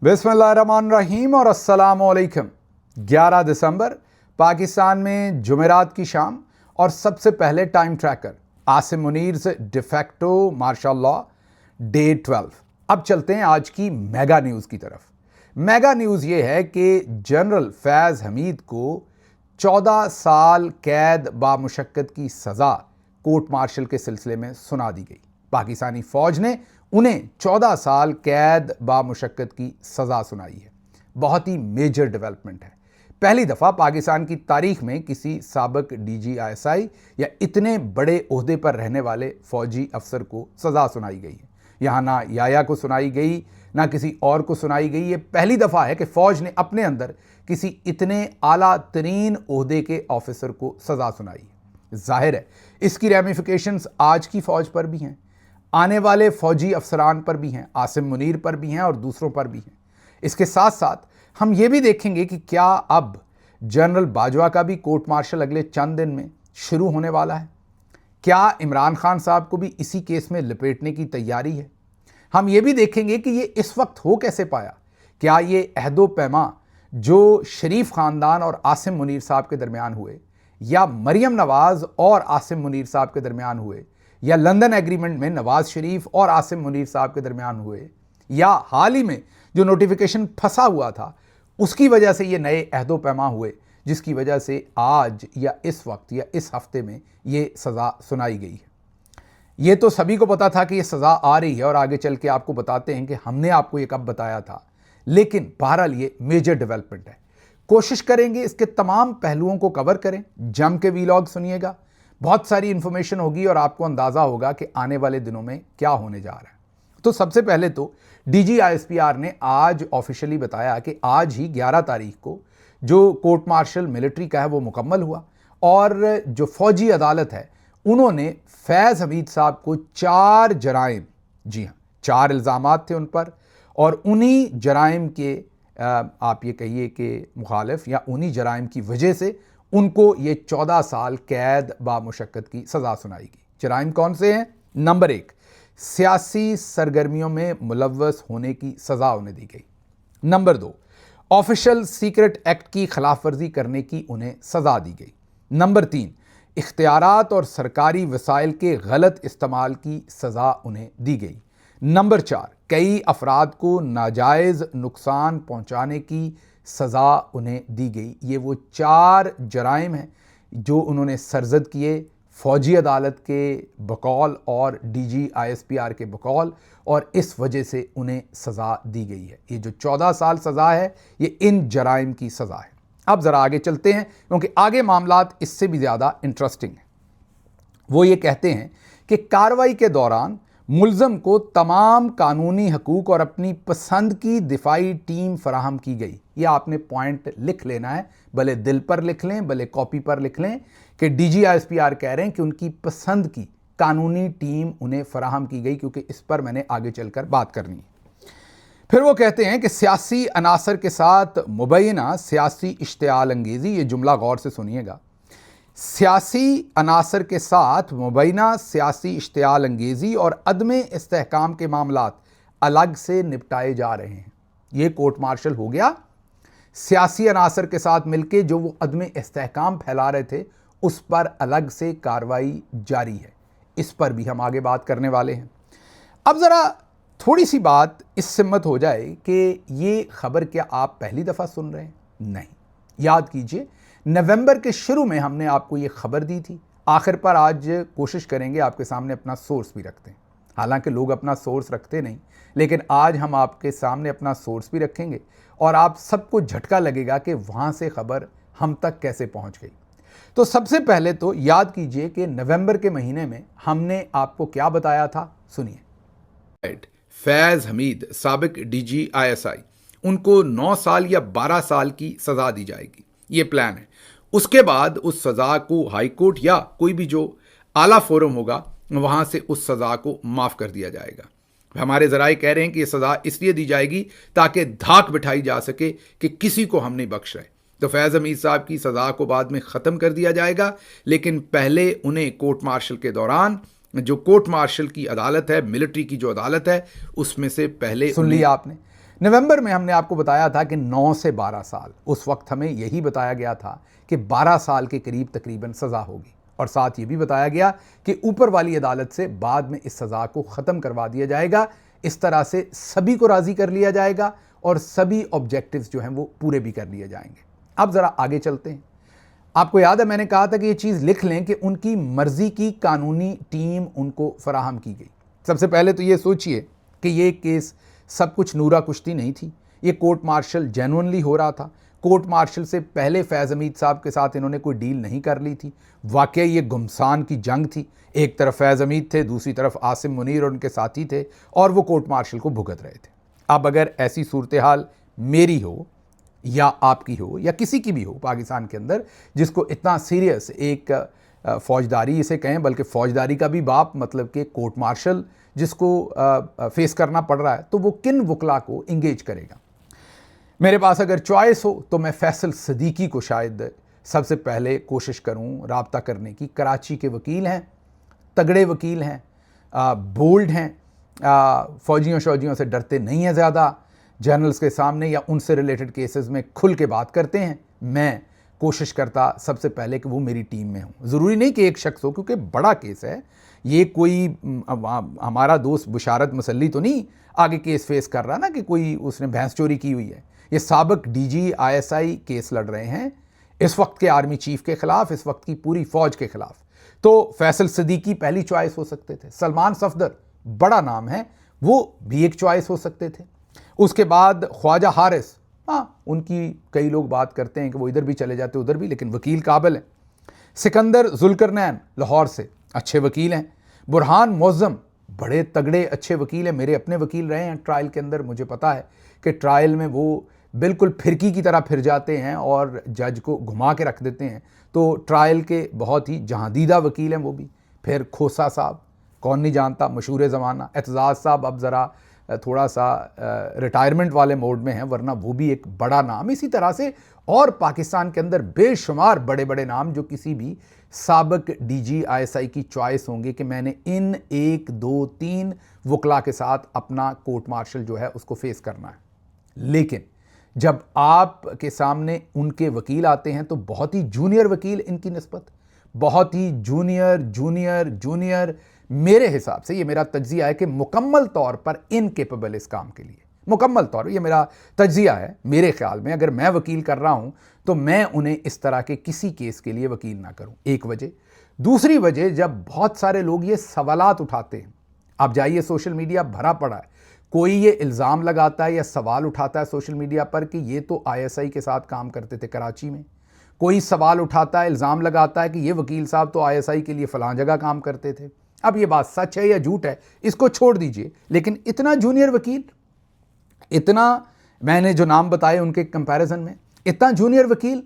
बिस्मिल्लाहिर्रहमानिर्रहीम और अस्सलामुअलैकुम। 11 दिसंबर पाकिस्तान में जुमेरात की शाम और सबसे पहले टाइम ट्रैकर आसिम मुनीर से डिफेक्टो मार्शल लॉ डे 12। अब चलते हैं आज की मेगा न्यूज़ की तरफ। मेगा न्यूज़ ये है कि जनरल फैज़ हमीद को 14 साल कैद बामुशक्कत की सज़ा कोर्ट मार्शल के सिलसिले में सुना दी गई। पाकिस्तानी फ़ौज ने उन्हें 14 साल कैद बामुशक्कत की सज़ा सुनाई है। बहुत ही मेजर डेवलपमेंट है। पहली दफ़ा पाकिस्तान की तारीख में किसी साबिक DGISI या इतने बड़े ओहदे पर रहने वाले फ़ौजी अफसर को सज़ा सुनाई गई है। यहाँ ना याया को सुनाई गई ना किसी और को सुनाई गई। ये पहली दफ़ा है कि फ़ौज ने अपने अंदर किसी इतने आला तरीन ओहदे के ऑफिसर को सज़ा सुनाई है। जाहिर है इसकी रेमिफिकेशंस आज की फ़ौज पर भी हैं, आने वाले फ़ौजी अफसरान पर भी हैं, आसिम मुनीर पर भी हैं और दूसरों पर भी हैं। इसके साथ साथ हम ये भी देखेंगे कि क्या अब जनरल बाजवा का भी कोर्ट मार्शल अगले चंद दिन में शुरू होने वाला है। क्या इमरान खान साहब को भी इसी केस में लपेटने की तैयारी है। हम ये भी देखेंगे कि ये इस वक्त हो कैसे पाया। क्या ये अहदो पैमा जो शरीफ ख़ानदान और आसिम मुनीर साहब के दरमियान हुए, या मरियम नवाज़ और आसिम मुनीर साहब के दरमियान हुए, या लंदन एग्रीमेंट में नवाज शरीफ और आसिम मुनीर साहब के दरमियान हुए, या हाल ही में जो नोटिफिकेशन फंसा हुआ था उसकी वजह से ये नए अहदो पैमा हुए, जिसकी वजह से आज या इस वक्त या इस हफ्ते में ये सज़ा सुनाई गई है। ये तो सभी को पता था कि ये सज़ा आ रही है और आगे चल के आपको बताते हैं कि हमने आपको ये कब बताया था, लेकिन बहरहाल ये मेजर डेवलपमेंट है। कोशिश करेंगे इसके तमाम पहलुओं को कवर करें। जम के वीलॉग सुनिएगा, बहुत सारी इंफॉर्मेशन होगी और आपको अंदाज़ा होगा कि आने वाले दिनों में क्या होने जा रहा है। तो सबसे पहले तो DGISPR ने आज ऑफिशियली बताया कि आज ही 11 तारीख को जो कोर्ट मार्शल मिलिट्री का है वो मुकम्मल हुआ और जो फौजी अदालत है उन्होंने फैज़ हमीद साहब को 4 जराइम, जी हाँ 4 इल्ज़ामात थे उन पर, और उन्हीं जराइम के आप ये कहिए कि मुखालिफ या उन्हीं जराइम की वजह से उनको ये 14 साल कैद बामुशक्कत की सज़ा सुनाएगी। जराइम कौन से हैं? नंबर 1, सियासी सरगर्मियों में मुलव्वस होने की सज़ा उन्हें दी गई। नंबर 2, ऑफिशियल सीक्रेट एक्ट की खिलाफ वर्जी करने की उन्हें सज़ा दी गई। नंबर 3, इख्तियारात और सरकारी वसाइल के गलत इस्तेमाल की सज़ा उन्हें दी गई। नंबर 4, कई अफराद को नाजायज़ नुकसान पहुँचाने की सज़ा उन्हें दी गई। ये वो 4 जराइम हैं जो उन्होंने सरजद किए फ़ौजी अदालत के बकौल और DGISPR के बकौल, और इस वजह से उन्हें सज़ा दी गई है। ये जो 14 साल सज़ा है ये इन जराइम की सज़ा है। अब ज़रा आगे चलते हैं क्योंकि आगे मामलात इससे भी ज़्यादा इंटरेस्टिंग हैं। वो ये कहते हैं कि कार्रवाई के दौरान मुल्ज़म को तमाम कानूनी हकूक़ और अपनी पसंद की दिफाई टीम फराहम की गई। ये आपने पॉइंट लिख लेना है, भले दिल पर लिख लें भले कॉपी पर लिख लें कि DGISPR कह रहे हैं कि उनकी पसंद की कानूनी टीम उन्हें फराहम की गई, क्योंकि इस पर मैंने आगे चलकर बात करनी है। फिर वो कहते हैं कि सियासी अनासर के साथ मुबैना सियासी इश्तिआल अंगेज़ी, ये जुमला गौर से सुनिएगा, सियासी अनासर के साथ मुबैना सियासी इश्तिआल अंगेज़ी और अदमे इस्तेहकाम के मामलात अलग से निपटाए जा रहे हैं। ये कोर्ट मार्शल हो गया। सियासी अनासर के साथ मिलके जो वो अदमे इस्तेहकाम फैला रहे थे उस पर अलग से कार्रवाई जारी है। इस पर भी हम आगे बात करने वाले हैं। अब ज़रा थोड़ी सी बात इससे मत हो जाए कि ये खबर क्या आप पहली दफ़ा सुन रहे हैं। नहीं, याद कीजिए नवंबर के शुरू में हमने आपको ये खबर दी थी। आखिर पर आज कोशिश करेंगे आपके सामने अपना सोर्स भी रखते हैं। हालांकि लोग अपना सोर्स रखते नहीं, लेकिन आज हम आपके सामने अपना सोर्स भी रखेंगे और आप सबको झटका लगेगा कि वहाँ से खबर हम तक कैसे पहुँच गई। तो सबसे पहले तो याद कीजिए कि नवंबर के महीने में हमने आपको क्या बताया था, सुनिए। फैज़ हमीद साबिक DGISI, उनको 9 साल या 12 साल की सज़ा दी जाएगी, ये प्लान है। उसके बाद उस सज़ा को हाई कोर्ट या कोई भी जो आला फोरम होगा वहाँ से उस सज़ा को माफ़ कर दिया जाएगा। हमारे ज़राए कह रहे हैं कि ये सज़ा इसलिए दी जाएगी ताकि धाक बिठाई जा सके कि किसी को हम नहीं बख्श रहे। तो फैज़ हमीद साहब की सज़ा को बाद में ख़त्म कर दिया जाएगा, लेकिन पहले उन्हें कोर्ट मार्शल के दौरान जो कोर्ट मार्शल की अदालत है, मिलिट्री की जो अदालत है, उसमें से पहले सुन लिया आपने नवंबर में हमने आपको बताया था कि 9 से 12 साल, उस वक्त हमें यही बताया गया था कि 12 साल के करीब तकरीबन सज़ा होगी, और साथ ये भी बताया गया कि ऊपर वाली अदालत से बाद में इस सज़ा को ख़त्म करवा दिया जाएगा। इस तरह से सभी को राज़ी कर लिया जाएगा और सभी ऑब्जेक्टिव्स जो हैं वो पूरे भी कर लिए जाएंगे। अब ज़रा आगे चलते हैं। आपको याद है मैंने कहा था कि ये चीज़ लिख लें कि उनकी मर्ज़ी की कानूनी टीम उनको फराहम की गई। सबसे पहले तो ये सोचिए कि ये केस सब कुछ नूरा कुश्ती नहीं थी, ये कोर्ट मार्शल जेन्युइनली हो रहा था। कोर्ट मार्शल से पहले फैज़ हमीद साहब के साथ इन्होंने कोई डील नहीं कर ली थी। वाकई ये गुमसान की जंग थी, एक तरफ फैज़ हमीद थे, दूसरी तरफ आसिम मुनीर और उनके साथी थे, और वो कोर्ट मार्शल को भुगत रहे थे। अब अगर ऐसी सूरत हाल मेरी हो या आपकी हो या किसी की भी हो पाकिस्तान के अंदर, जिसको इतना सीरियस एक फौजदारी इसे कहें, बल्कि फौजदारी का भी बाप मतलब कि कोर्ट मार्शल जिसको फेस करना पड़ रहा है, तो वो किन वकला को इंगेज करेगा। मेरे पास अगर चॉइस हो तो मैं फैसल सदीकी को शायद सबसे पहले कोशिश करूं राब्ता करने की। कराची के वकील हैं, तगड़े वकील हैं, बोल्ड हैं, फ़ौजियों से डरते नहीं हैं ज़्यादा, जर्नल्स के सामने या उनसे रिलेटेड केसेस में खुल के बात करते हैं। मैं कोशिश करता सबसे पहले कि वो मेरी टीम में हो। ज़रूरी नहीं कि एक शख्स हो, क्योंकि बड़ा केस है ये, कोई हमारा दोस्त बुशारत मसल्ली तो नहीं आगे केस फेस कर रहा ना कि कोई उसने भैंस चोरी की हुई है। ये साबिक डीजी ISI केस लड़ रहे हैं इस वक्त के आर्मी चीफ के खिलाफ, इस वक्त की पूरी फौज के खिलाफ। तो फैसल सदीकी पहली चॉइस हो सकते थे। सलमान सफदर बड़ा नाम है, वो भी एक चॉइस हो सकते थे। उसके बाद ख्वाजा हारिस, हाँ उनकी कई लोग बात करते हैं कि वो इधर भी चले जाते उधर भी, लेकिन वकील काबिल है। सिकंदर जुल्करनैन लाहौर से अच्छे वकील हैं। बुरहान मुअज़्ज़म बड़े तगड़े अच्छे वकील हैं, मेरे अपने वकील रहे हैं ट्रायल के अंदर। मुझे पता है कि ट्रायल में वो बिल्कुल फिरकी की तरह फिर जाते हैं और जज को घुमा के रख देते हैं। तो ट्रायल के बहुत ही जहांदीदा वकील हैं वो भी। फिर खोसा साहब, कौन नहीं जानता, मशहूर ज़माना। एतजाज़ साहब अब ज़रा थोड़ा सा रिटायरमेंट वाले मोड में हैं, वरना वो भी एक बड़ा नाम। इसी तरह से और पाकिस्तान के अंदर बेशुमार बड़े बड़े नाम जो किसी भी साबिक DG ISI की चॉइस होंगे कि मैंने इन 1 2 3 वकला के साथ अपना कोर्ट मार्शल जो है उसको फेस करना है। लेकिन जब आपके सामने उनके वकील आते हैं तो बहुत ही जूनियर वकील इनकी निस्बत, बहुत ही जूनियर मेरे हिसाब से, ये मेरा तज्जिया है कि मुकम्मल तौर पर इनकेपेबल इस काम के लिए। मुकम्मल तौर, ये मेरा तज्जिया है। मेरे ख्याल में अगर मैं वकील कर रहा हूं तो मैं उन्हें इस तरह के किसी केस के लिए वकील ना करूं, एक वजह। दूसरी वजह, जब बहुत सारे लोग ये सवालात उठाते हैं, आप जाइए सोशल मीडिया भरा पड़ा है, कोई ये इल्ज़ाम लगाता है या सवाल उठाता है सोशल मीडिया पर कि ये तो ISI के साथ काम करते थे कराची में। कोई सवाल उठाता है, इल्ज़ाम लगाता है कि ये वकील साहब तो ISI के लिए फ़लाँ जगह काम करते थे। अब ये बात सच है या झूठ है इसको छोड़ दीजिए, लेकिन इतना जूनियर वकील, इतना मैंने जो नाम बताए उनके कंपैरिजन में, इतना जूनियर वकील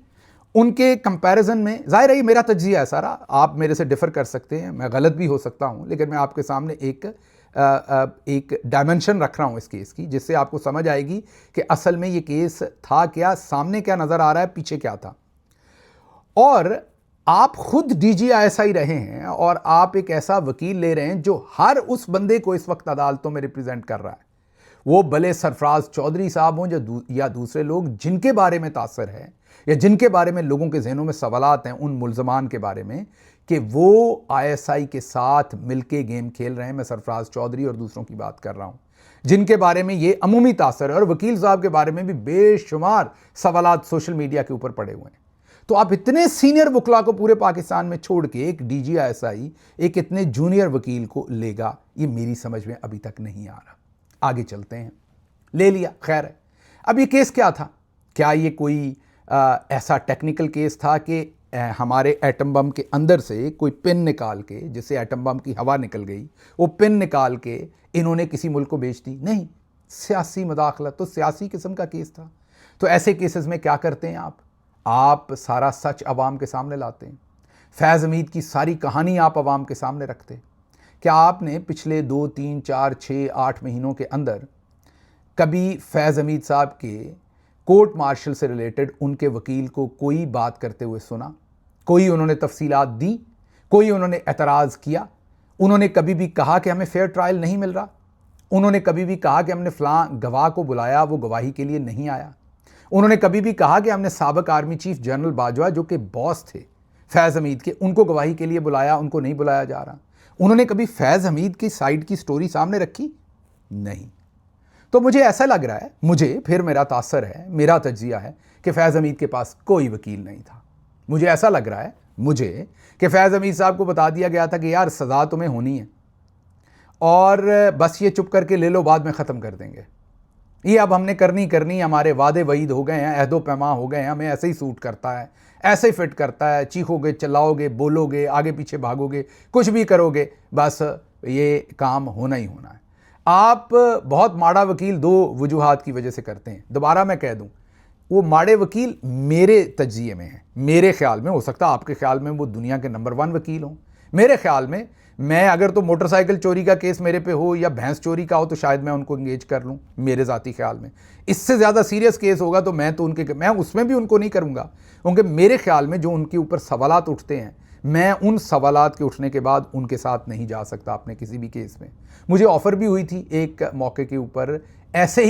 उनके कंपैरिजन में, ज़ाहिर है ये मेरा तज्जिया है सारा, आप मेरे से डिफ़र कर सकते हैं, मैं गलत भी हो सकता हूं, लेकिन मैं आपके सामने एक डायमेंशन रख रहा हूं इस केस की, जिससे आपको समझ आएगी कि असल में ये केस था क्या, सामने क्या नज़र आ रहा है, पीछे क्या था। और आप खुद DG ISI रहे हैं और आप एक ऐसा वकील ले रहे हैं जो हर उस बंदे को इस वक्त अदालतों में रिप्रेजेंट कर रहा है, वो भले सरफराज चौधरी साहब हों या दूसरे लोग जिनके बारे में तासर है या जिनके बारे में लोगों के जहनों में सवालात हैं, उन मुल्ज़मान के बारे में कि वो ISI के साथ मिलके गेम खेल रहे हैं। मैं सरफराज चौधरी और दूसरों की बात कर रहा हूँ जिनके बारे में ये अमूमी तासर है, और वकील साहब के बारे में भी बेशुमार सवालात सोशल मीडिया के ऊपर पड़े हुए हैं। तो आप इतने सीनियर वकला को पूरे पाकिस्तान में छोड़ के एक DG ISI एक इतने जूनियर वकील को लेगा, ये मेरी समझ में अभी तक नहीं आ रहा। आगे चलते हैं। ले लिया, खैर है। अब ये केस क्या था? क्या ये कोई ऐसा टेक्निकल केस था कि हमारे एटम बम के अंदर से कोई पिन निकाल के, जिससे एटम बम की हवा निकल गई, वो पिन निकाल के इन्होंने किसी मुल्क को बेच दी? नहीं, सियासी मुदाखलत, तो सियासी किस्म का केस था। तो ऐसे केसेस में क्या करते हैं आप सारा सच अवाम के सामने लाते हैं। फैज़ हमीद की सारी कहानी आप अवाम के सामने रखते हैं। क्या आपने पिछले 2, 3, 4, 6, 8 महीनों के अंदर कभी फैज़ हमीद साहब के कोर्ट मार्शल से रिलेटेड उनके वकील को कोई बात करते हुए सुना? कोई उन्होंने तफसीलात दी? कोई उन्होंने एतराज़ किया? उन्होंने कभी भी कहा कि हमें फेयर ट्रायल नहीं मिल रहा? उन्होंने कभी भी कहा कि हमने फलां गवाह को बुलाया, वो गवाही के लिए नहीं आया। उन्होंने कभी भी कहा कि हमने साबिक आर्मी चीफ जनरल बाजवा जो कि बॉस थे फैज़ हमीद के, उनको गवाही के लिए बुलाया, उनको नहीं बुलाया जा रहा। उन्होंने कभी फैज़ हमीद की साइड की स्टोरी सामने रखी? नहीं। तो मुझे ऐसा लग रहा है, मुझे फिर मेरा तासर है, मेरा तज्जिया है कि फैज़ हमीद के पास कोई वकील नहीं था। मुझे ऐसा लग रहा है मुझे कि फैज़ हमीद साहब को बता दिया गया था कि यार सज़ा तुम्हें होनी है और बस ये चुप करके ले लो, बाद में ख़त्म कर देंगे, ये अब हमने करनी, हमारे वादे वईद हो गए हैं, अहदो पैमा हो गए हैं, हमें ऐसे ही सूट करता है, ऐसे ही फिट करता है, चीखोगे, चिल्लाओगे, बोलोगे, आगे पीछे भागोगे, कुछ भी करोगे, बस ये काम होना ही होना है। आप बहुत माड़ा वकील दो वजूहात की वजह से करते हैं। दोबारा मैं कह दूं, वो माड़े वकील मेरे तज्जिए में है, मेरे ख्याल में, हो सकता है आपके ख्याल में वो दुनिया के नंबर 1 वकील हों। मेरे ख्याल में मैं अगर तो मोटरसाइकिल चोरी का केस मेरे पे हो या भैंस चोरी का हो तो शायद मैं उनको इंगेज कर लूं, मेरे ज़ाती ख्याल में। इससे ज़्यादा सीरियस केस होगा तो मैं उसमें भी उनको नहीं करूँगा, क्योंकि मेरे ख्याल में जो उनके ऊपर सवालात उठते हैं, मैं उन सवालात के उठने के बाद उनके साथ नहीं जा सकता अपने किसी भी केस में। मुझे ऑफ़र भी हुई थी एक मौके के ऊपर, ऐसे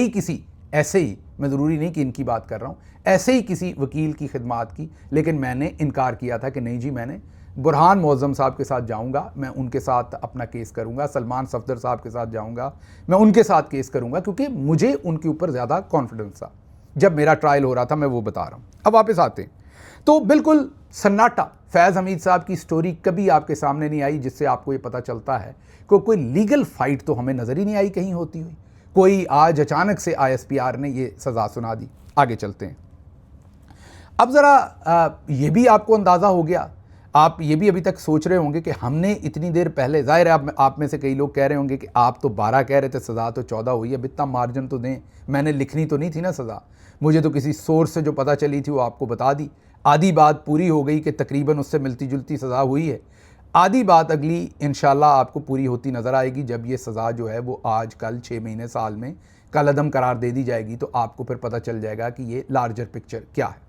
ही, मैं ज़रूरी नहीं कि इनकी बात कर रहा हूँ, ऐसे ही किसी वकील की खिदमात की, लेकिन मैंने इनकार किया था कि नहीं जी, मैंने बुरहान मौज़म साहब के साथ जाऊंगा, मैं उनके साथ अपना केस करूंगा, सलमान सफदर साहब के साथ जाऊंगा, मैं उनके साथ केस करूंगा, क्योंकि मुझे उनके ऊपर ज़्यादा कॉन्फिडेंस था। जब मेरा ट्रायल हो रहा था, मैं वो बता रहा हूँ। अब वापस आते हैं तो बिल्कुल सन्नाटा, फैज़ हमीद साहब की स्टोरी कभी आपके सामने नहीं आई जिससे आपको ये पता चलता है कि कोई लीगल फाइट तो हमें नज़र ही नहीं आई कहीं होती हुई। कोई आज अचानक से ISPR ने ये सज़ा सुना दी। आगे चलते हैं। अब ज़रा ये भी आपको अंदाज़ा हो गया, आप ये भी अभी तक सोच रहे होंगे कि हमने इतनी देर पहले, ज़ाहिर है आप में से कई लोग कह रहे होंगे कि आप तो 12 कह रहे थे, सज़ा तो 14 हुई है, अब इतना मार्जिन तो दें, मैंने लिखनी तो नहीं थी ना सज़ा, मुझे तो किसी सोर्स से जो पता चली थी वो आपको बता दी। आधी बात पूरी हो गई कि तकरीबन उससे मिलती जुलती सज़ा हुई है, आधी बात अगली इंशाल्लाह आपको पूरी होती नज़र आएगी जब ये सज़ा जो है वो आज कल 6 महीने साल में कलअदम करार दे दी जाएगी, तो आपको फिर पता चल जाएगा कि ये लार्जर पिक्चर क्या है।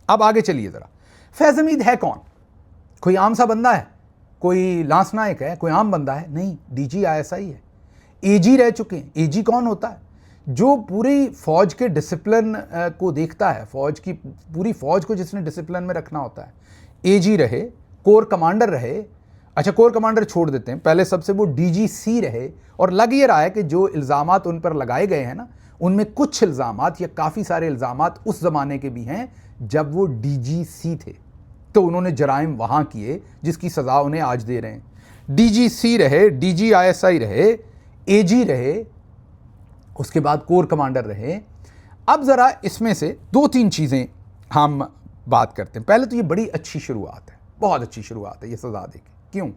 अब आगे चलिए ज़रा, फैज़ हमीद है कौन? कोई आम सा बंदा है, कोई लांस नायक है, कोई आम बंदा है? नहीं, DG ISI है, AG रह चुके हैं। AG कौन होता है? जो पूरी फौज के डिसिप्लिन को देखता है, फौज की पूरी फौज को जिसने डिसिप्लिन में रखना होता है। AG रहे, कोर कमांडर रहे, अच्छा कोर कमांडर छोड़ देते हैं, पहले सबसे वो DGC रहे, और लग ये रहा है कि जो इल्ज़ामात उन पर लगाए गए हैं ना, उनमें कुछ इल्ज़ामात या काफ़ी सारे इल्ज़ामात उस ज़माने के भी हैं जब वो DGC थे, तो उन्होंने जराइम वहाँ किए जिसकी सज़ा उन्हें आज दे रहे हैं। DGC रहे, DG ISI रहे, AG रहे, उसके बाद कोर कमांडर रहे। अब ज़रा इसमें से 2-3 चीज़ें हम बात करते हैं। पहले तो ये बड़ी अच्छी शुरुआत है, बहुत अच्छी शुरुआत है ये सज़ा दे के। क्यों?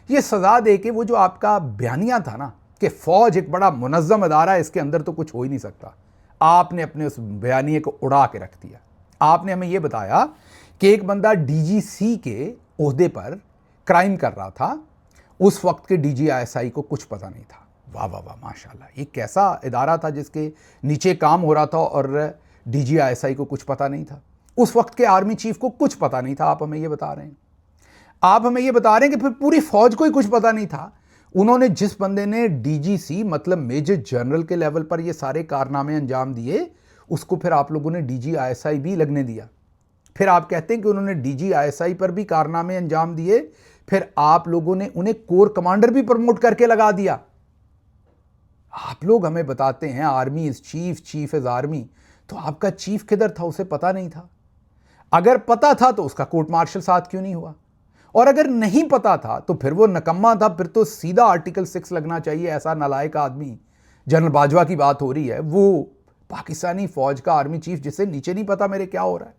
ये सज़ा दे के वो जो आपका बयानिया था ना कि फ़ौज एक बड़ा मुनज़्ज़म अदारा है, इसके अंदर तो कुछ हो ही नहीं सकता, आपने अपने उस बयानिए को उड़ा के रख दिया। आपने हमें ये बताया कि एक बंदा DGC के ओहदे पर क्राइम कर रहा था, उस वक्त के DG ISI को कुछ पता नहीं था। वाह वाह वाह, माशाल्लाह, ये कैसा इदारा था जिसके नीचे काम हो रहा था और DG ISI को कुछ पता नहीं था। उस वक्त के आर्मी चीफ को कुछ पता नहीं था, आप हमें ये बता रहे हैं। आप हमें ये बता रहे हैं कि फिर पूरी फौज को ही कुछ पता नहीं था। उन्होंने, जिस बंदे ने DGC मतलब मेजर जनरल के लेवल पर ये सारे कारनामे अंजाम दिए, उसको फिर आप लोगों ने DG ISI भी लगने दिया। फिर आप कहते हैं कि उन्होंने DG ISI पर भी कारनामे अंजाम दिए, फिर आप लोगों ने उन्हें कोर कमांडर भी प्रमोट करके लगा दिया। आप लोग हमें बताते हैं army is chief, chief is army, तो आपका चीफ किधर था? उसे पता नहीं था। अगर पता था तो उसका कोर्ट मार्शल साथ क्यों नहीं हुआ? और अगर नहीं पता था तो फिर वो नकम्मा था, फिर तो सीधा आर्टिकल 6 लगना चाहिए। ऐसा नालायक आदमी, जनरल बाजवा की बात हो रही है, वो पाकिस्तानी फौज का आर्मी चीफ जिसे नीचे नहीं पता मेरे क्या हो रहा है।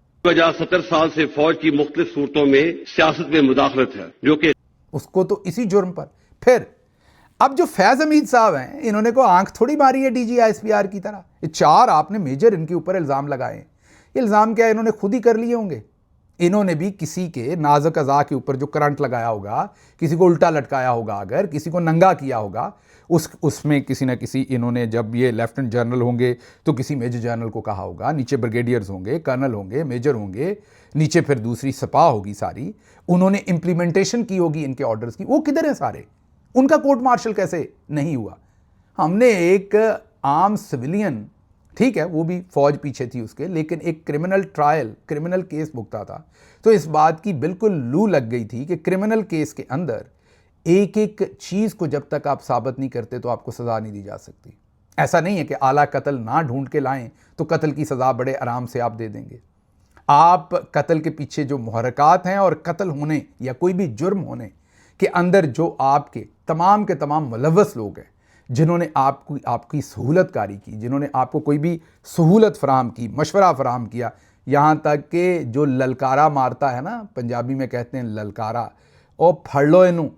70 साल से फौज की मुख्तलिफ सूरतों में सियासत में मुदाखलत है, जो कि उसको तो इसी जुर्म पर। फिर अब जो फैज़ हमीद साहब हैं, इन्होंने को आंख थोड़ी मारी है DG ISPR की तरह। ये 4 आपने मेजर इनके ऊपर इल्ज़ाम लगाए। इल्ज़ाम क्या है? इन्होंने खुद ही कर लिए होंगे। इन्होंने भी किसी के नाज़ुक अज़ा के ऊपर जो करंट लगाया होगा, किसी को उल्टा लटकाया होगा, अगर किसी को नंगा किया होगा, उसमें किसी न किसी, इन्होंने जब ये लेफ्टिनेंट जनरल होंगे तो किसी मेजर जनरल को कहा होगा, नीचे ब्रिगेडियर्स होंगे, कर्नल होंगे, मेजर होंगे, नीचे फिर दूसरी सपा होगी सारी, उन्होंने इम्प्लीमेंटेशन की होगी इनके ऑर्डर्स की। वो किधर है सारे? उनका कोर्ट मार्शल कैसे नहीं हुआ? हमने एक आम सिविलियन, ठीक है वो भी फौज पीछे थी उसके, लेकिन एक क्रिमिनल ट्रायल, क्रिमिनल केस भुगता था, तो इस बात की बिल्कुल लू लग गई थी कि क्रिमिनल केस के अंदर एक एक चीज़ को जब तक आप साबित नहीं करते तो आपको सज़ा नहीं दी जा सकती। ऐसा नहीं है कि आला कत्ल ना ढूंढ के लाएं तो कत्ल की सज़ा बड़े आराम से आप दे देंगे। आप कत्ल के पीछे जो मुहर्रकात हैं और कत्ल होने या कोई भी जुर्म होने के अंदर जो आपके तमाम मुलव्वस लोग हैं, जिन्होंने आपकी सहूलतकारी की, जिन्होंने आपको कोई भी सहूलत फराहम की, मशवरा फराहम किया, यहाँ तक कि जो ललकारा मारता है ना, पंजाबी में कहते हैं ललकारा, और फड़ लो इनू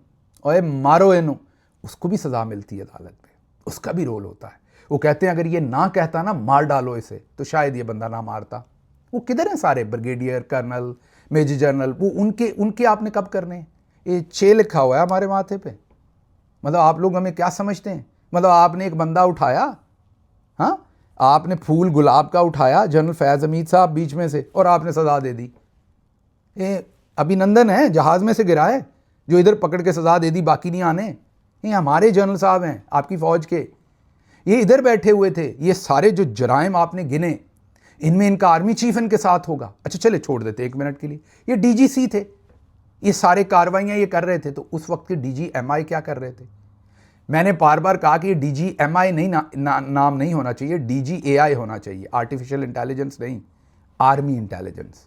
और मारो इनू, उसको भी सज़ा मिलती है अदालत में, उसका भी रोल होता है। वो कहते हैं अगर ये ना कहता ना मार डालो इसे, तो शायद ये बंदा ना मारता। वो किधर हैं सारे ब्रिगेडियर, कर्नल, मेजर जनरल, वो उनके आपने कब करने हैं? ये चे लिखा हुआ है हमारे माथे पे। मतलब आप लोग हमें क्या समझते हैं? मतलब आपने एक बंदा उठाया, हाँ, आपने फूल गुलाब का उठाया, जनरल फैज़ हमीद साहब बीच में से, और आपने सज़ा दे दी। ये अभिनंदन है, जहाज़ में से गिरा है, जो इधर पकड़ के सज़ा दे दी, बाकी नहीं आने। ये हमारे जनरल साहब हैं आपकी फ़ौज के, ये इधर बैठे हुए थे। ये सारे जो जराइम आपने गिने, इनमें इनका आर्मी चीफ इनके साथ होगा। अच्छा चले छोड़ देते एक मिनट के लिए, ये डीजीसी थे, ये सारे कार्रवाइयाँ ये कर रहे थे, तो उस वक्त के डीजीएमआई क्या कर रहे थे? मैंने बार बार कहा कि ये डीजीएमआई नहीं नाम नहीं होना चाहिए, डीजीएआई होना चाहिए, आर्टिफिशियल इंटेलिजेंस नहीं, आर्मी इंटेलिजेंस।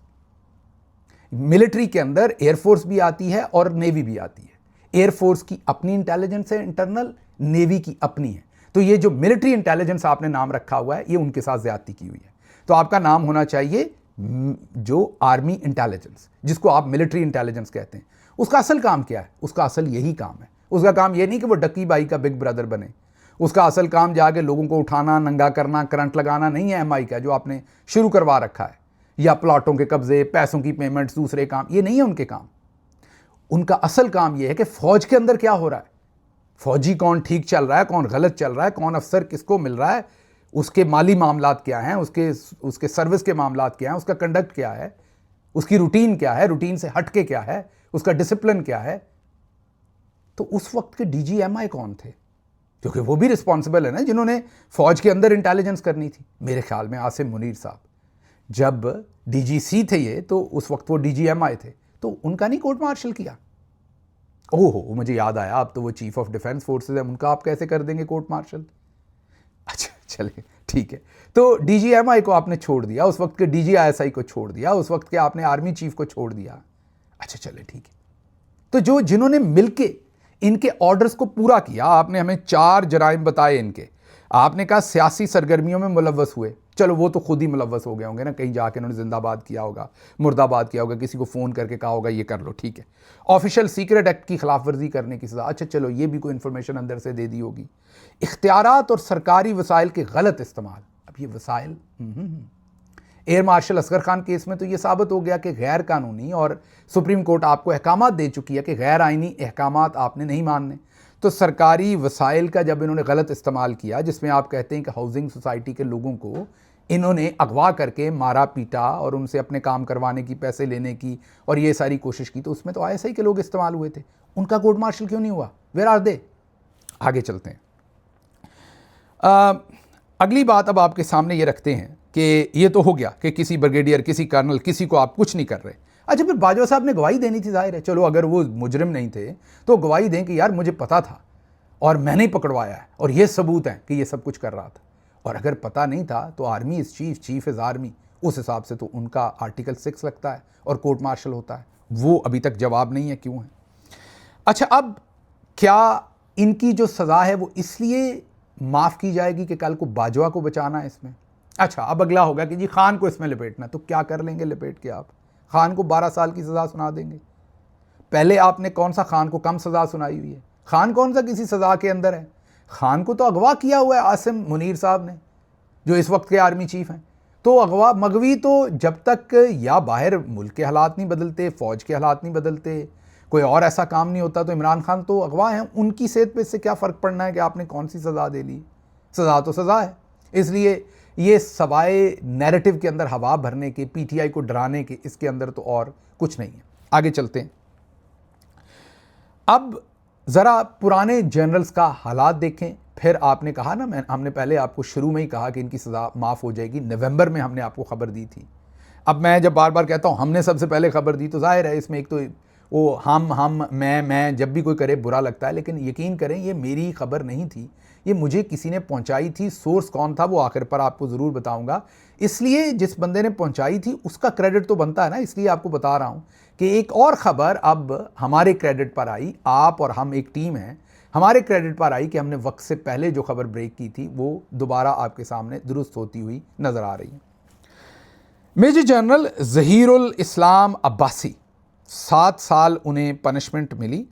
मिलिट्री के अंदर एयरफोर्स भी आती है और नेवी भी आती है। एयरफोर्स की अपनी इंटेलिजेंस है इंटरनल, नेवी की अपनी है। तो ये जो मिलिट्री इंटेलिजेंस आपने नाम रखा हुआ है, ये उनके साथ ज्यादती की हुई है। तो आपका नाम होना चाहिए जो आर्मी इंटेलिजेंस, जिसको आप मिलिट्री इंटेलिजेंस कहते हैं। उसका असल काम क्या है? उसका असल यही काम है। उसका काम यह नहीं कि वो डक्की बाई का बिग ब्रदर बने। उसका असल काम जाके लोगों को उठाना, नंगा करना, करंट लगाना नहीं है एमआई का, जो आपने शुरू करवा रखा है, या प्लाटों के कब्जे, पैसों की पेमेंट्स, दूसरे काम, ये नहीं है उनके काम। उनका असल काम यह है कि फौज के अंदर क्या हो रहा है, फौजी कौन ठीक चल रहा है, कौन गलत चल रहा है, कौन अफसर किसको मिल रहा है, उसके माली मामलात क्या हैं, उसके सर्विस के मामलात क्या हैं, उसका कंडक्ट क्या है, उसकी रूटीन क्या है, रूटीन से हटके क्या है, उसका डिसिप्लिन क्या है। तो उस वक्त के डीजीएमआई कौन थे? क्योंकि वो भी रिस्पॉन्सिबल है ना, जिन्होंने फौज के अंदर इंटेलिजेंस करनी थी। मेरे ख्याल में आसिम मुनीर साहब जब डीजीसी थे ये, तो उस वक्त वो डीजीएमआई थे, तो उनका नहीं कोर्ट मार्शल किया? ओहो, मुझे याद आया, अब तो वो चीफ ऑफ डिफेंस फोर्सेज है, उनका आप कैसे कर देंगे कोर्ट मार्शल? अच्छा चले ठीक है। तो डीजीएमआई को आपने छोड़ दिया, उस वक्त के डीजीआईएसआई को छोड़ दिया, उस वक्त के आपने आर्मी चीफ को छोड़ दिया। अच्छा चले ठीक है। तो जिन्होंने मिलके इनके ऑर्डर्स को पूरा किया, आपने हमें 4 जराइम बताए इनके। आपने कहा सियासी सरगर्मियों में मुलव्वस हुए, चलो वो तो खुद ही मुलव्वस हो गए होंगे ना, कहीं जाके उन्होंने जिंदाबाद किया होगा, मुर्दाबाद किया होगा, किसी को फ़ोन करके कहा होगा ये कर लो, ठीक है। ऑफिशियल सीक्रेट एक्ट की खिलाफ वर्जी करने की सज़ा, अच्छा चलो ये भी कोई इन्फॉर्मेशन अंदर से दे दी होगी। इख्तियारात और सरकारी वसाइल के गलत इस्तेमाल, अब ये वसाइल, air marshal Asghar Khan case में तो ये साबित हो गया कि गैर कानूनी, और सुप्रीम कोर्ट आपको अहकामात दे चुकी है कि गैर आइनी अहकामात आपने नहीं मानने। तो सरकारी वसाइल का जब इन्होंने गलत इस्तेमाल किया, जिसमें आप कहते हैं कि हाउसिंग सोसाइटी के लोगों को इन्होंने अगवा करके मारा पीटा और उनसे अपने काम करवाने की, पैसे लेने की, और ये सारी कोशिश की, तो उसमें तो आईएसआई के लोग इस्तेमाल हुए थे। उनका कोर्ट मार्शल क्यों नहीं हुआ? Where are they? आगे चलते हैं। अगली बात अब आपके सामने ये रखते हैं कि ये तो हो गया कि किसी ब्रिगेडियर, किसी कर्नल, किसी को आप कुछ नहीं कर रहे। अच्छा फिर बाजवा साहब ने गवाही देनी थी, जाहिर है, चलो अगर वो मुजरिम नहीं थे तो गवाही दें कि यार मुझे पता था और मैंने ही पकड़वाया है और ये सबूत है कि ये सब कुछ कर रहा था। और अगर पता नहीं था तो army is chief, chief is army, उस हिसाब से तो उनका आर्टिकल 6 लगता है और कोर्ट मार्शल होता है। वो अभी तक जवाब नहीं है क्यों है। अच्छा, अब क्या इनकी जो सज़ा है वो इसलिए माफ़ की जाएगी कि कल को बाजवा को बचाना है इसमें? अच्छा, अब अगला होगा कि जी खान को इसमें लपेटना, तो क्या कर लेंगे लपेट के? आप खान को 12 साल की सज़ा सुना देंगे? पहले आपने कौन सा खान को कम सज़ा सुनाई हुई है? खान कौन सा किसी सज़ा के अंदर है? खान को तो अगवा किया हुआ है आसिम मुनीर साहब ने, जो इस वक्त के आर्मी चीफ हैं। तो अगवा मगवी तो जब तक या बाहर मुल्क के हालात नहीं बदलते, फ़ौज के हालात नहीं बदलते, कोई और ऐसा काम नहीं होता, तो इमरान खान तो अगवा हैं, उनकी सेहत पे इससे क्या फ़र्क पड़ना है कि आपने कौन सी सज़ा दे ली? सज़ा तो सज़ा है। इसलिए ये सवाए नैरेटिव के अंदर हवा भरने के, पीटीआई को डराने के, इसके अंदर तो और कुछ नहीं है। आगे चलते हैं। अब ज़रा पुराने जनरल्स का हालात देखें। फिर आपने कहा ना, हमने पहले आपको शुरू में ही कहा कि इनकी सज़ा माफ़ हो जाएगी, नवंबर में हमने आपको खबर दी थी। अब मैं जब बार बार कहता हूँ हमने सबसे पहले खबर दी, तो जाहिर है इसमें एक तो वो हम मैं जब भी कोई करे बुरा लगता है, लेकिन यकीन करें ये मेरी खबर नहीं थी, ये मुझे किसी ने पहुंचाई थी। सोर्स कौन था वो आखिर पर आपको ज़रूर बताऊंगा। इसलिए जिस बंदे ने पहुंचाई थी उसका क्रेडिट तो बनता है ना, इसलिए आपको बता रहा हूं कि एक और ख़बर अब हमारे क्रेडिट पर आई। आप और हम एक टीम है, हमारे क्रेडिट पर आई कि हमने वक्त से पहले जो खबर ब्रेक की थी वो दोबारा आपके सामने दुरुस्त होती हुई नज़र आ रही है। मेजर जनरल ज़हीरुल इस्लाम अब्बासी, 7 साल उन्हें पनिशमेंट मिली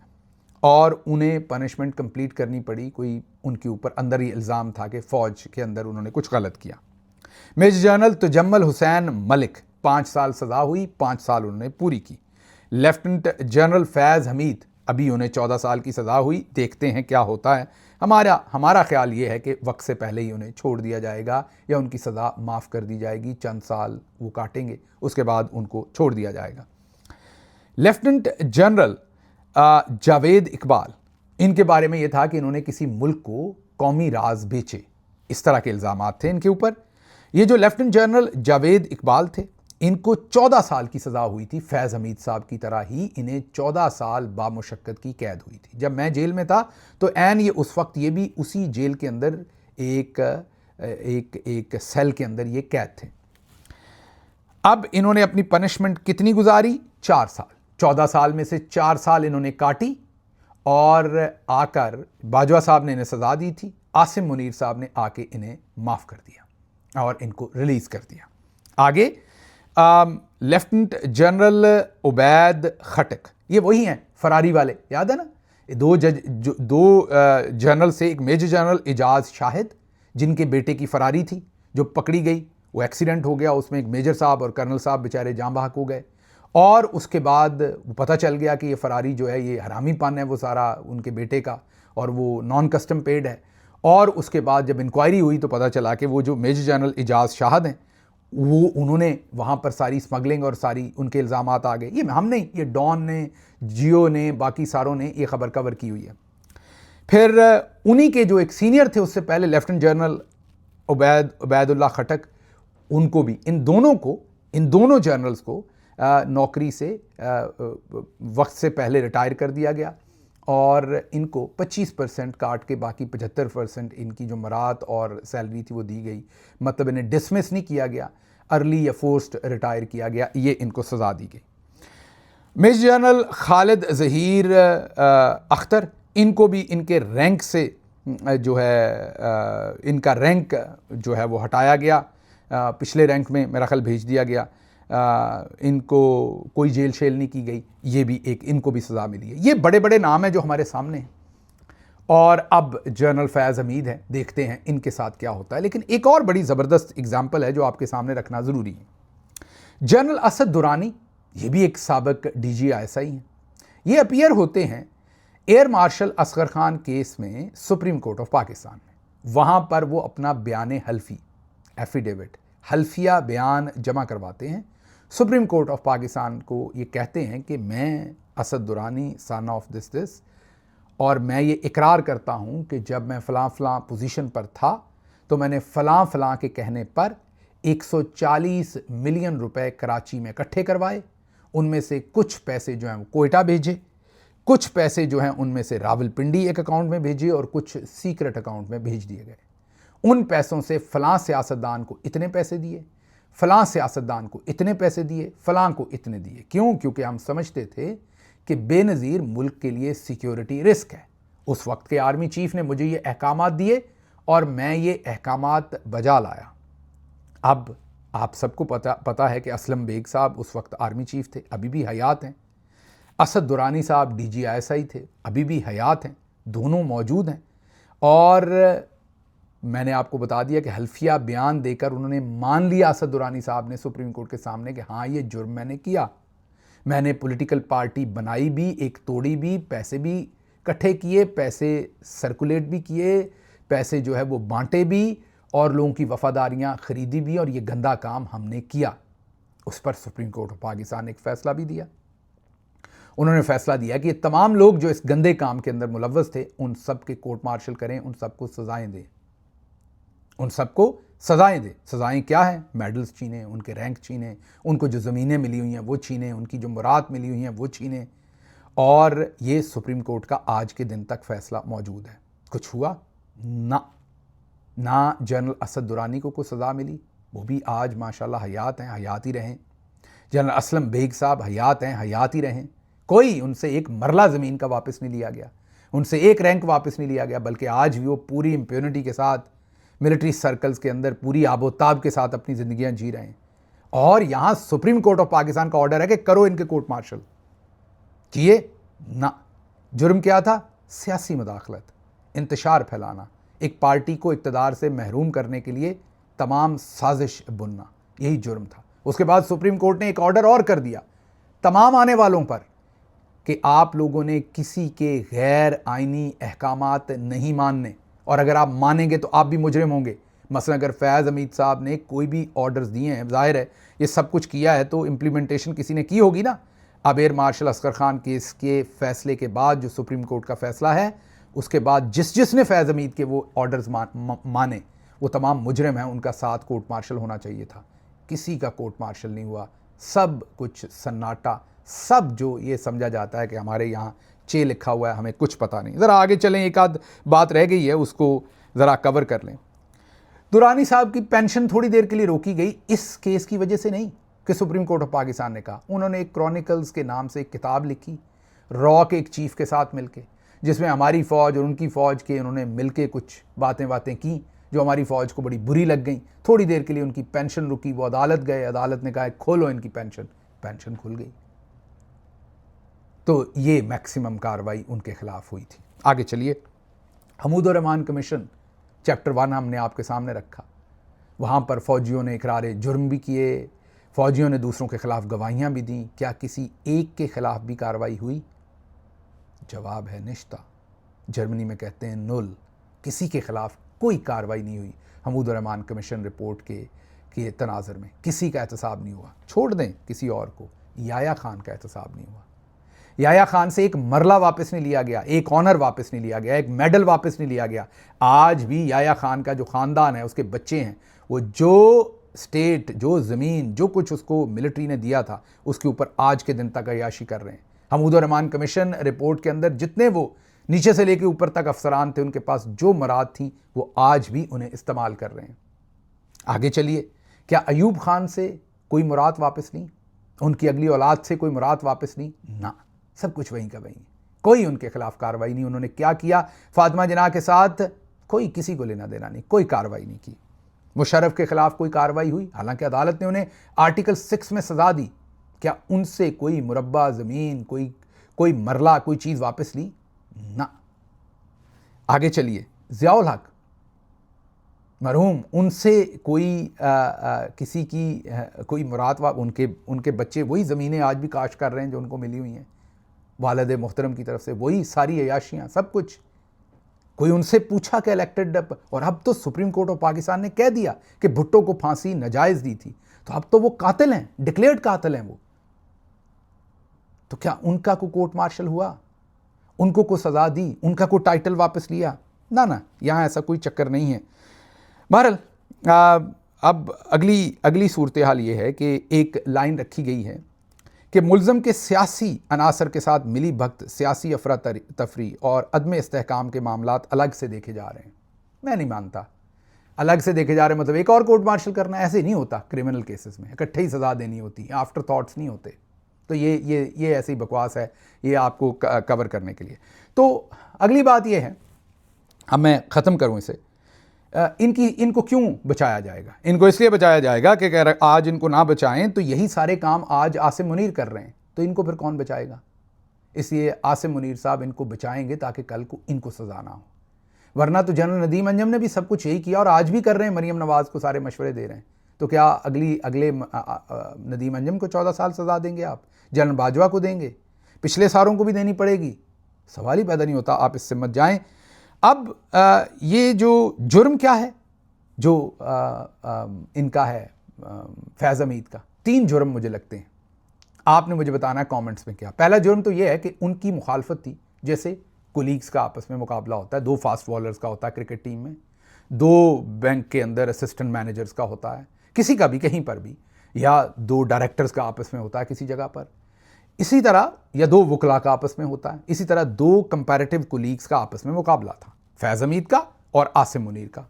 और उन्हें पनिशमेंट कंप्लीट करनी पड़ी। कोई उनके ऊपर अंदर ही इल्ज़ाम था कि फ़ौज के अंदर उन्होंने कुछ गलत किया। मेजर जनरल तजम्मल हुसैन मलिक, 5 साल सज़ा हुई, 5 साल उन्होंने पूरी की। लेफ्टिनेंट जनरल फैज़ हमीद, अभी उन्हें 14 साल की सज़ा हुई। देखते हैं क्या होता है। हमारा ख्याल ये है कि वक्त से पहले ही उन्हें छोड़ दिया जाएगा या उनकी सज़ा माफ़ कर दी जाएगी। चंद साल वो काटेंगे, उसके बाद उनको छोड़ दिया जाएगा। लेफ्टिनेंट जनरल जावेद इकबाल, इनके बारे में यह था कि इन्होंने किसी मुल्क को कौमी राज बेचे, इस तरह के इल्ज़ाम थे इनके ऊपर। ये जो लेफ्टिनेंट जनरल जावेद इकबाल थे, इनको 14 साल की सज़ा हुई थी। फैज़ हमीद साहब की तरह ही इन्हें 14 साल बामुशक्कत की कैद हुई थी। जब मैं जेल में था तो ऐन ये उस वक्त ये भी उसी जेल के अंदर एक सेल के अंदर ये कैद थे। अब इन्होंने अपनी पनिशमेंट कितनी गुजारी? 4 साल। 14 साल में से 4 साल इन्होंने काटी और आकर बाजवा साहब ने इन्हें सज़ा दी थी। आसिम मुनीर साहब ने आके इन्हें माफ़ कर दिया और इनको रिलीज़ कर दिया। आगे लेफ्टिनेंट जनरल उबैद खटक, ये वही हैं फरारी वाले, याद है ना? दो जनरल से एक मेजर जनरल इजाज़ शाहिद, जिनके बेटे की फरारी थी जो पकड़ी गई, वो एक्सीडेंट हो गया, उसमें एक मेजर साहब और कर्नल साहब बेचारे जान बहक हो गए। और उसके बाद वो पता चल गया कि ये फरारी जो है ये हरामीपन है वो सारा उनके बेटे का, और वो नॉन कस्टम पेड है। और उसके बाद जब इंक्वायरी हुई तो पता चला कि वो जो मेजर जनरल इजाज़ शाहिद हैं वो उन्होंने वहाँ पर सारी स्मगलिंग और सारी उनके इल्ज़ामात आ गए। ये हम नहीं, ये डॉन ने, जियो ने, बाकी सारों ने ये खबर कवर की हुई है। फिर उन्हीं के जो एक सीनियर थे उससे पहले लेफ्टिनेंट जनरल उबैदुल्लाह खटक, उनको भी, इन दोनों जनरल्स को नौकरी से वक्त से पहले रिटायर कर दिया गया और इनको 25% काट के बाकी 75% इनकी जो मरात और सैलरी थी वो दी गई। मतलब इन्हें डिसमिस नहीं किया गया, अर्ली या फोर्स्ड रिटायर किया गया, ये इनको सज़ा दी गई। मेजर जनरल खालिद ज़हीर अख्तर, इनको भी इनके रैंक से जो है इनका रैंक जो है वो हटाया गया, पिछले रैंक में मेरा ख्याल भेज दिया गया। इनको कोई जेल शेल नहीं की गई, ये भी एक, इनको भी सज़ा मिली है। ये बड़े बड़े नाम हैं जो हमारे सामने हैं। और अब जनरल फैज़ हमीद है, देखते हैं इनके साथ क्या होता है। लेकिन एक और बड़ी ज़बरदस्त एग्जाम्पल है जो आपके सामने रखना ज़रूरी है। जनरल असद दुरानी, ये भी एक साबिक DGI हैं। ये अपीयर होते हैं air marshal Asghar Khan case में सुप्रीम कोर्ट ऑफ पाकिस्तान में। वहाँ पर वो अपना बयान हल्फी, एफिडेविट, हल्फिया बयान जमा करवाते हैं सुप्रीम कोर्ट ऑफ पाकिस्तान को। ये कहते हैं कि मैं Asad Durrani son of this और मैं ये इकरार करता हूँ कि जब मैं फ़लाँ पोजीशन पर था तो मैंने फ़लाँ के कहने पर 140 मिलियन रुपए कराची में इकट्ठे करवाए। उनमें से कुछ पैसे जो हैं वो कोयटा भेजे, कुछ पैसे जो हैं उनमें से रावलपिंडी एक अकाउंट में भेजे और कुछ सीक्रेट अकाउंट में भेज दिए गए। उन पैसों से फ़लाँ सियासतदान को इतने पैसे दिए, फ़लाँ सियासतदान को इतने पैसे दिए, फ़लाँ को इतने दिए। क्यों? क्योंकि हम समझते थे कि बेनज़ीर मुल्क के लिए सिक्योरिटी रिस्क है। उस वक्त के आर्मी चीफ ने मुझे ये अहकामात दिए और मैं ये अहकामात बजा लाया। अब आप सबको पता है कि असलम बेग साहब उस वक्त आर्मी चीफ थे, अभी भी हयात हैं। असद दुरानी साहब DGI थे, अभी भी हयात हैं, दोनों मौजूद हैं। और मैंने आपको बता दिया कि हल्फिया बयान देकर उन्होंने मान लिया, असद दुरानी साहब ने सुप्रीम कोर्ट के सामने, कि हाँ ये जुर्म मैंने किया। मैंने पॉलिटिकल पार्टी बनाई भी, एक तोड़ी भी, पैसे भी इकट्ठे किए, पैसे सर्कुलेट भी किए, पैसे जो है वो बांटे भी और लोगों की वफादारियां खरीदी भी, और ये गंदा काम हमने किया। उस पर सुप्रीम कोर्ट ऑफ पाकिस्तान ने एक फ़ैसला भी दिया। उन्होंने फैसला दिया कि ये तमाम लोग जो इस गंदे काम के अंदर मुलव्वस थे उन सब के कोर्ट मार्शल करें, उन सबको सजाएं दें, उन सबको सजाएं दें। सजाएं क्या है? मेडल्स छीने, उनके रैंक छीने, उनको जो ज़मीनें मिली हुई हैं वो छीने, उनकी जो मुराद मिली हुई हैं वो छीने। और ये सुप्रीम कोर्ट का आज के दिन तक फैसला मौजूद है। कुछ हुआ? ना जनरल असद दुरानी को सज़ा मिली, वो भी आज माशाल्लाह हयात हैं, हयात ही रहें। जनरल असलम बेग साहब हयात हैं, हयात ही रहें। कोई उनसे एक मरला ज़मीन का वापस नहीं लिया गया, उनसे एक रैंक वापस नहीं लिया गया, बल्कि आज भी वो पूरी इम्प्यूनिटी के साथ मिलिट्री सर्कल्स के अंदर पूरी आबोताब के साथ अपनी ज़िंदगियां जी रहे हैं। और यहाँ सुप्रीम कोर्ट ऑफ पाकिस्तान का ऑर्डर है कि करो इनके कोर्ट मार्शल। किए ना। जुर्म क्या था? सियासी मुदाखलत, इंतशार फैलाना, एक पार्टी को इक़्तिदार से महरूम करने के लिए तमाम साजिश बुनना, यही जुर्म था। उसके बाद सुप्रीम कोर्ट ने एक ऑर्डर और कर दिया तमाम आने वालों पर कि आप लोगों ने किसी के गैर आइनी अहकामात नहीं मानने, और अगर आप मानेंगे तो आप भी मुजरिम होंगे। मसलन अगर फैज़ हमीद साहब ने कोई भी ऑर्डर्स दिए हैं, जाहिर है ये सब कुछ किया है तो इम्प्लीमेंटेशन किसी ने की होगी ना। अब air marshal Asghar Khan case के फैसले के बाद जो सुप्रीम कोर्ट का फैसला है, उसके बाद जिसने फैज़ हमीद के वो ऑर्डर्स माने वो तमाम मुजरिम हैं, उनका साथ कोर्ट मार्शल होना चाहिए था। किसी का कोर्ट मार्शल नहीं हुआ, सब कुछ सन्नाटा, सब जो ये समझा जाता है कि हमारे यहाँ चे लिखा हुआ है, हमें कुछ पता नहीं। ज़रा आगे चलें, एक आध बात रह गई है उसको ज़रा कवर कर लें। दुरानी साहब की पेंशन थोड़ी देर के लिए रोकी गई, इस केस की वजह से नहीं कि सुप्रीम कोर्ट ऑफ पाकिस्तान ने कहा। उन्होंने एक क्रॉनिकल्स के नाम से एक किताब लिखी, रॉ के एक चीफ के साथ मिलके, जिसमें हमारी फ़ौज और उनकी फ़ौज के उन्होंने मिलके कुछ बातें की जो हमारी फ़ौज को बड़ी बुरी लग गई। थोड़ी देर के लिए उनकी पेंशन रुकी, वो अदालत गए, अदालत ने कहा खोलो इनकी पेंशन खुल गई। तो ये मैक्सिमम कार्रवाई उनके खिलाफ हुई थी। आगे चलिए, हमूदुर रहमान कमीशन चैप्टर 1 हमने आपके सामने रखा। वहाँ पर फ़ौजियों ने इकरार जुर्म भी किए, फ़ौजियों ने दूसरों के खिलाफ गवाहियाँ भी दी। क्या किसी एक के खिलाफ भी कार्रवाई हुई? जवाब है निश्ता। जर्मनी में कहते हैं नुल, किसी के खिलाफ कोई कार्रवाई नहीं हुई। हमूदुर रहमान कमीशन रिपोर्ट के तनाज़र में किसी का एहतसाब नहीं हुआ। छोड़ दें किसी और को, याया खान का एहतसाब नहीं हुआ। याया खान से एक मरला वापस नहीं लिया गया, एक ऑनर वापस नहीं लिया गया, एक मेडल वापस नहीं लिया गया। आज भी याया खान का जो ख़ानदान है, उसके बच्चे हैं, वो जो स्टेट, जो ज़मीन, जो कुछ उसको मिलिट्री ने दिया था, उसके ऊपर आज के दिन तक अय्याशी कर रहे हैं। हमूदुर रहमान कमीशन रिपोर्ट के अंदर जितने वो नीचे से लेकर ऊपर तक अफसरान थे, उनके पास जो मुराद थी वो आज भी उन्हें इस्तेमाल कर रहे हैं। आगे चलिए, क्या अयूब खान से कोई मुराद वापस नहीं? उनकी अगली औलाद से कोई मुराद वापस नहीं? ना, सब कुछ वहीं का वहीं। कोई उनके खिलाफ कार्रवाई नहीं। उन्होंने क्या किया? फातिमा जिन्ना के साथ कोई किसी को लेना देना नहीं, कोई कार्रवाई नहीं की। मुशर्रफ के खिलाफ कोई कार्रवाई हुई? हालांकि अदालत ने उन्हें आर्टिकल 6 में सजा दी। क्या उनसे कोई मुरब्बा ज़मीन, कोई मरला, कोई चीज़ वापस ली? ना। आगे चलिए, ज़ियाउल हक मरहूम, उनसे कोई किसी की कोई मुराद उनके बच्चे वही ज़मीनें आज भी काश कर रहे हैं जो उनको मिली हुई हैं वालिद मोहतरम की तरफ से, वही सारी अयाशियाँ, सब कुछ। कोई उनसे पूछा कि इलेक्टेड? और अब तो सुप्रीम कोर्ट ऑफ पाकिस्तान ने कह दिया कि भुट्टो को फांसी नाजायज़ दी थी, तो अब तो वो कातिल हैं, डिक्लेयर्ड कातिल हैं वो। तो क्या उनका को कोर्ट मार्शल हुआ? उनको को सज़ा दी? उनका को टाइटल वापस लिया? ना, यहाँ ऐसा कोई चक्कर नहीं है। बहरहाल अब अगली सूरत हाल ये है कि एक लाइन रखी गई है कि मुल्ज़म के सियासी अनासर के साथ मिली भगत, सियासी अफरा तफरी और अदम इस्तेहकाम के मामलात अलग से देखे जा रहे हैं। मैं नहीं मानता अलग से देखे जा रहे मतलब एक और कोर्ट मार्शल करना, ऐसे नहीं होता। क्रिमिनल केसेस में इकट्ठे ही सज़ा देनी होती है, आफ्टर थॉट्स नहीं होते। तो ये ऐसी बकवास है, ये आपको कवर करने के लिए। तो अगली बात ये है, अब मैं ख़त्म करूँ इसे, इनको क्यों बचाया जाएगा? इनको इसलिए बचाया जाएगा कि अगर आज इनको ना बचाएं तो यही सारे काम आज आसिम मुनीर कर रहे हैं, तो इनको फिर कौन बचाएगा? इसलिए आसिम मुनीर साहब इनको बचाएंगे ताकि कल को इनको सज़ा ना हो। वरना तो जनरल नदीम अंजम ने भी सब कुछ यही किया और आज भी कर रहे हैं, मरीम नवाज़ को सारे मशवरे दे रहे हैं। तो क्या अगले नदीम अंजम को 14 साल सज़ा देंगे आप? जनरल बाजवा को देंगे? पिछले सारों को भी देनी पड़ेगी? सवाल ही पैदा नहीं होता। आप इससे मत जाएं। अब ये जो जुर्म क्या है जो इनका है फैज़ हमीद का, 3 जुर्म मुझे लगते हैं। आपने मुझे बताना है कमेंट्स में क्या। पहला जुर्म तो यह है कि उनकी मुखालफत थी, जैसे कुलीग्स का आपस में मुकाबला होता है, 2 फास्ट बॉलर्स का होता है क्रिकेट टीम में, 2 बैंक के अंदर असिस्टेंट मैनेजर्स का होता है, किसी का भी कहीं पर भी, या 2 डायरेक्टर्स का आपस में होता है किसी जगह पर, इसी तरह, या 2 वकला का आपस में होता है, इसी तरह 2 कंपैरेटिव कुलीग्स का आपस में मुकाबला था, फैज़ हमीद का और आसिम मुनीर का।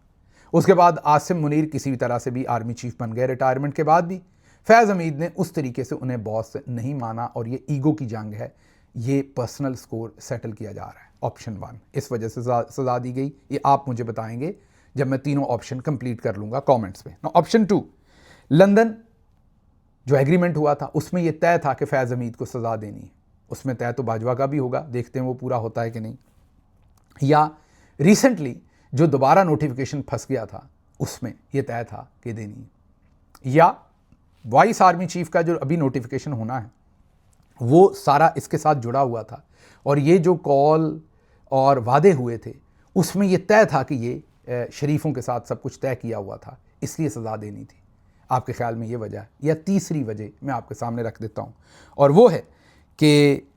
उसके बाद आसिम मुनीर किसी भी तरह से भी आर्मी चीफ बन गए रिटायरमेंट के बाद भी। फैज़ हमीद ने उस तरीके से उन्हें बॉस नहीं माना और ये ईगो की जंग है, ये पर्सनल स्कोर सेटल किया जा रहा है। ऑप्शन 1 इस वजह से सजा दी गई, ये आप मुझे बताएंगे जब मैं तीनों ऑप्शन कंप्लीट कर लूँगा कमेंट्स में। ऑप्शन 2, लंदन जो एग्रीमेंट हुआ था उसमें यह तय था कि फैज़ हमीद को सज़ा देनी है, उसमें तय तो बाजवा का भी होगा, देखते हैं वो पूरा होता है कि नहीं। या रिसेंटली जो दोबारा नोटिफिकेशन फंस गया था उसमें यह तय था कि देनी है। या वाइस आर्मी चीफ का जो अभी नोटिफिकेशन होना है वो सारा इसके साथ जुड़ा हुआ था, और ये जो कॉल और वादे हुए थे उसमें यह तय था कि ये शरीफों के साथ सब कुछ तय किया हुआ था, इसलिए सज़ा देनी थी। आपके ख्याल में ये वजह है? या तीसरी वजह मैं आपके सामने रख देता हूँ, और वो है कि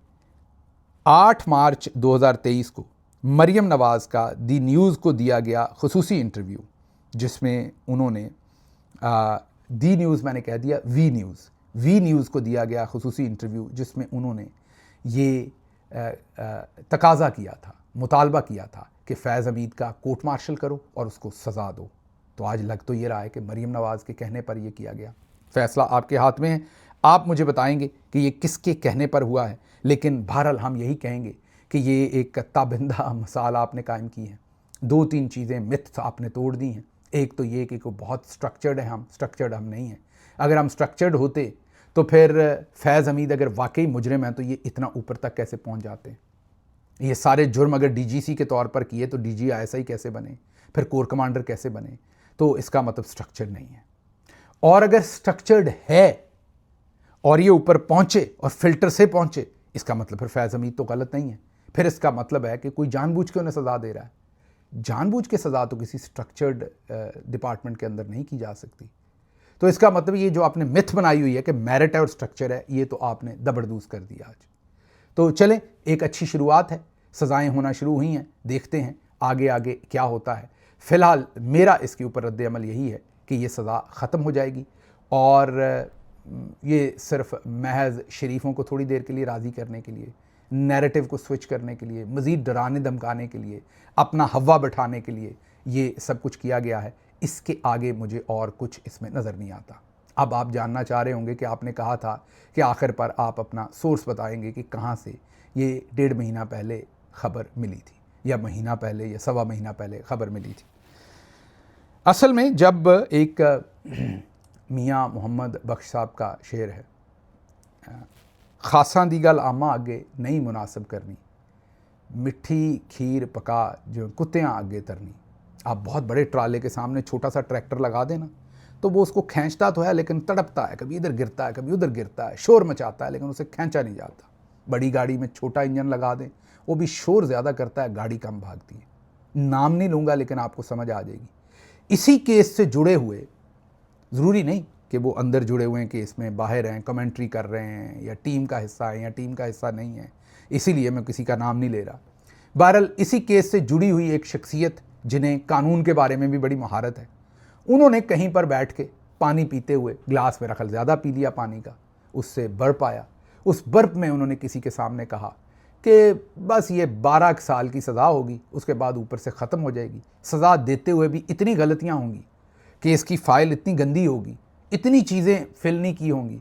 8 मार्च 2023 को मरियम नवाज़ का दी न्यूज़ को दिया गया खुसूसी इंटरव्यू, जिसमें उन्होंने दी न्यूज़, मैंने कह दिया वी न्यूज़ को दिया गया खुसूसी इंटरव्यू, जिसमें उन्होंने ये तकाजा किया था, मुतालबा किया था कि फैज़ हमीद का कोर्ट मार्शल करो और उसको सज़ा दो। तो आज लग तो ये रहा है कि मरियम नवाज़ के कहने पर यह किया गया। फ़ैसला आपके हाथ में है, आप मुझे बताएंगे कि ये किसके कहने पर हुआ है, लेकिन बहरहाल हम यही कहेंगे कि ये एक ताबिंदा मिसाल आपने कायम की है। 2-3 चीज़ें मिथ्स आपने तोड़ दी हैं। एक तो ये कि को बहुत स्ट्रक्चर्ड है, हम स्ट्रक्चर्ड हम नहीं हैं। अगर हम स्ट्रक्चर्ड होते तो फिर फैज़ हमीद अगर वाकई मुजरिम हैं तो ये इतना ऊपर तक कैसे पहुंच जाते? ये सारे जुर्म अगर डीजीसी के तौर पर किए तो DGISI कैसे बने, फिर कोर कमांडर कैसे बने? तो इसका मतलब स्ट्रक्चर्ड नहीं है। और अगर स्ट्रक्चर्ड है और ये ऊपर पहुंचे और फिल्टर से पहुंचे, इसका मतलब फिर फैज़ हमीद तो गलत नहीं है। फिर इसका मतलब है कि कोई जानबूझ के उन्हें सज़ा दे रहा है। जानबूझ के सज़ा तो किसी स्ट्रक्चर्ड डिपार्टमेंट के अंदर नहीं की जा सकती। तो इसका मतलब ये जो आपने मिथ बनाई हुई है कि मेरिट है और स्ट्रक्चर है, ये तो आपने दबरदूज कर दिया आज। तो चलें, एक अच्छी शुरुआत है, सज़ाएं होना शुरू हुई हैं, देखते हैं आगे आगे क्या होता है। फ़िलहाल मेरा इसके ऊपर रद्द अमल यही है कि ये सज़ा ख़त्म हो जाएगी, और ये सिर्फ महज शरीफों को थोड़ी देर के लिए राज़ी करने के लिए, नैरेटिव को स्विच करने के लिए, मज़ीद डराने धमकाने के लिए, अपना हवा बैठाने के लिए ये सब कुछ किया गया है। इसके आगे मुझे और कुछ इसमें नज़र नहीं आता। अब आप जानना चाह रहे होंगे कि आपने कहा था कि आखिर पर आप अपना सोर्स बताएंगे कि कहाँ से ये 1.5 महीना पहले ख़बर मिली थी, या महीना पहले या सवा महीना पहले ख़बर मिली थी। असल में जब एक मियाँ मोहम्मद बख्श साहब का शेर है, खासा दी गल आमा अगे नहीं मुनासिब करनी, मिट्ठी खीर पका जो कुत्तियाँ आगे तरनी। आप बहुत बड़े ट्राले के सामने छोटा सा ट्रैक्टर लगा देना तो वो उसको खींचता तो है लेकिन तड़पता है, कभी इधर गिरता है कभी उधर गिरता है, शोर मचाता है लेकिन उसे खींचा नहीं जाता। बड़ी गाड़ी में छोटा इंजन लगा दें, वो भी शोर ज़्यादा करता है, गाड़ी कम भागती है। नाम नहीं लूँगा लेकिन आपको समझ आ जाएगी। इसी केस से जुड़े हुए, ज़रूरी नहीं कि वो अंदर जुड़े हुए हैं केस में, बाहर हैं, कमेंट्री कर रहे हैं, या टीम का हिस्सा है या टीम का हिस्सा नहीं है, इसीलिए मैं किसी का नाम नहीं ले रहा। बहरहाल इसी केस से जुड़ी हुई एक शख्सियत जिन्हें कानून के बारे में भी बड़ी महारत है, उन्होंने कहीं पर बैठ के पानी पीते हुए, ग्लास मेरा ख्याल ज़्यादा पी लिया पानी का, उससे बर्फ आया। उस बर्फ में उन्होंने किसी के सामने कहा कि बस ये 12 साल की सज़ा होगी, उसके बाद ऊपर से ख़त्म हो जाएगी। सज़ा देते हुए भी इतनी गलतियाँ होंगी कि इसकी फ़ाइल इतनी गंदी होगी, इतनी चीज़ें फिल नहीं की होंगी,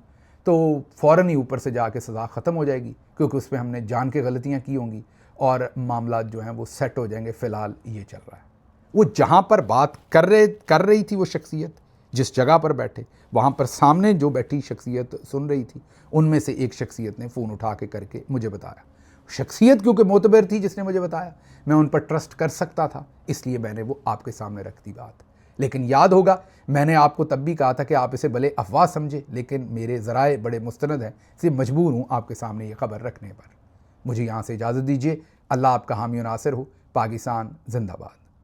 तो फ़ौरन ही ऊपर से जाके सज़ा ख़त्म हो जाएगी, क्योंकि उसमें हमने जान के गलतियाँ की होंगी और मामला जो हैं वो सेट हो जाएंगे। फ़िलहाल ये चल रहा है। वो जहाँ पर बात कर रही थी वो शख्सियत, जिस जगह पर बैठे, वहाँ पर सामने जो बैठी शख्सियत सुन रही थी, उनमें से एक शख्सियत ने फ़ोन उठा के करके मुझे बताया। शख्सियत क्योंकि मोतबर थी जिसने मुझे बताया, मैं उन पर ट्रस्ट कर सकता था, इसलिए मैंने वो आपके सामने रख दी बात। लेकिन याद होगा मैंने आपको तब भी कहा था कि आप इसे भले अफवाह समझे, लेकिन मेरे ज़राए बड़े मुस्तनद हैं, इसलिए मजबूर हूँ आपके सामने ये ख़बर रखने पर। मुझे यहाँ से इजाज़त दीजिए। अल्लाह आपका हामी और नासिर हो। पाकिस्तान जिंदाबाद।